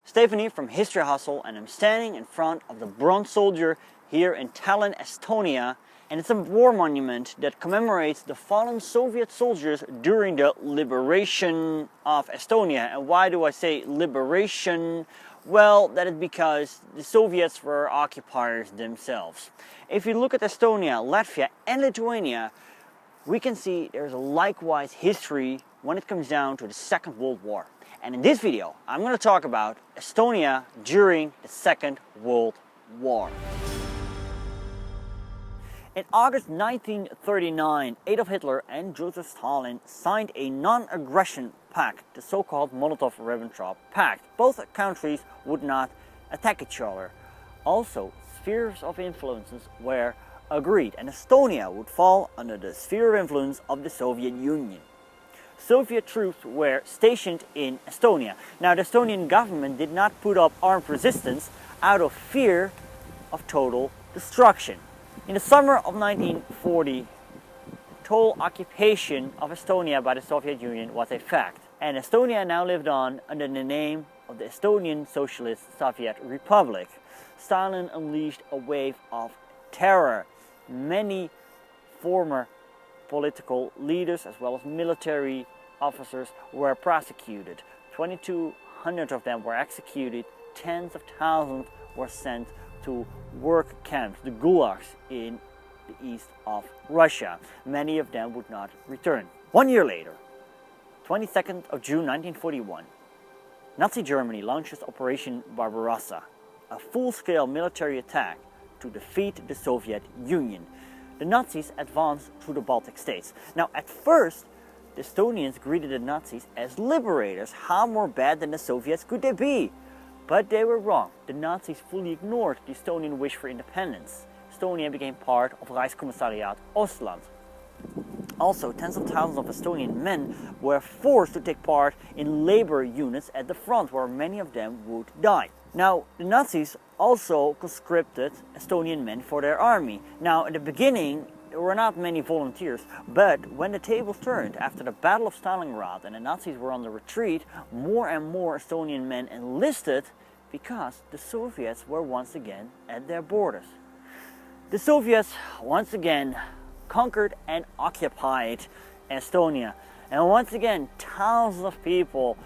Stephanie from History Hustle, and I'm standing in front of the Bronze Soldier here in Tallinn, Estonia, and it's a war monument that commemorates the fallen Soviet soldiers during the liberation of Estonia. And why do I say liberation? Well, that is because the Soviets were occupiers themselves. If you look at Estonia, Latvia and Lithuania, we can see there's a likewise history when it comes down to the Second World War. And in this video, I'm going to talk about Estonia during the Second World War. In August 1939, Adolf Hitler and Joseph Stalin signed a non-aggression pact, the so-called Molotov-Ribbentroppact. Both countries would not attack each other. Also, spheres of influences were agreed, and Estonia would fall under the sphere of influence of the Soviet Union. Soviet troops were stationed in Estonia. Now, the Estonian government did not put up armed resistance out of fear of total destruction. In the summer of 1940, total occupation of Estonia by the Soviet Union was a fact, and Estonia now lived on under the name of the Estonian Socialist Soviet Republic. Stalin unleashed a wave of terror. Many former political leaders as well as military officers were prosecuted. 2,200 of them were executed. Tens of thousands were sent to work camps, the gulags in the east of Russia. Many of them would not return. 1 year later, 22nd of June 1941, Nazi Germany launches Operation Barbarossa, a full-scale military attack to defeat the Soviet Union. The Nazis advanced through the Baltic states. Now, at first, the Estonians greeted the Nazis as liberators. How more bad than the Soviets could they be? But they were wrong. The Nazis fully ignored the Estonian wish for independence. Estonia became part of Reichskommissariat Ostland. Also, tens of thousands of Estonian men were forced to take part in labor units at the front, where many of them would die. Now, the Nazis also conscripted Estonian men for their army. Now, in the beginning, there were not many volunteers, but when the tables turned after the Battle of Stalingrad and the Nazis were on the retreat, more and more Estonian men enlisted because the Soviets were once again at their borders. The Soviets once again conquered and occupied Estonia, and once again thousands of people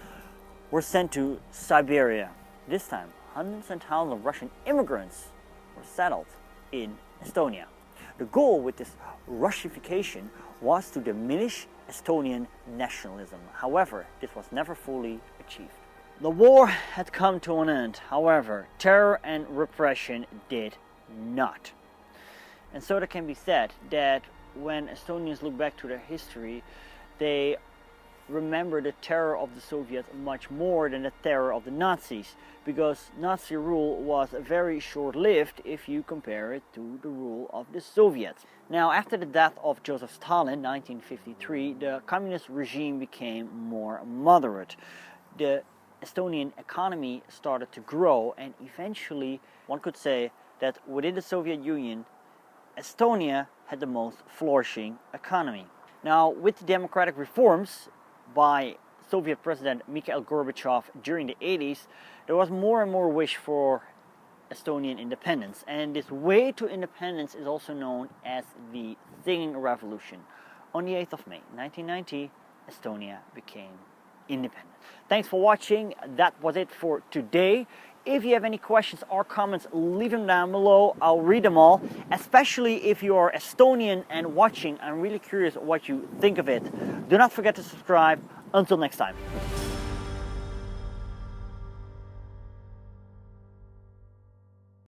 were sent to Siberia. This time, hundreds and thousands of Russian immigrants were settled in Estonia. The goal with this Russification was to diminish Estonian nationalism. However, this was never fully achieved. The war had come to an end. However, terror and repression did not. And so it can be said that when Estonians look back to their history, they remember the terror of the Soviets much more than the terror of the Nazis, because Nazi rule was very short-lived if you compare it to the rule of the Soviets. Now, after the death of Joseph Stalin in 1953, the communist regime became more moderate. The Estonian economy started to grow, and eventually one could say that within the Soviet Union, Estonia had the most flourishing economy. Now, with the democratic reforms by Soviet President Mikhail Gorbachev during the 80s, there was more and more wish for Estonian independence. And this way to independence is also known as the Singing Revolution. On the 8th of May 1990, Estonia became independent. Thanks for watching. That was it for today. If you have any questions or comments, leave them down below. I'll read them all, especially if you are Estonian and watching. I'm really curious what you think of it. Do not forget to subscribe. Until next time.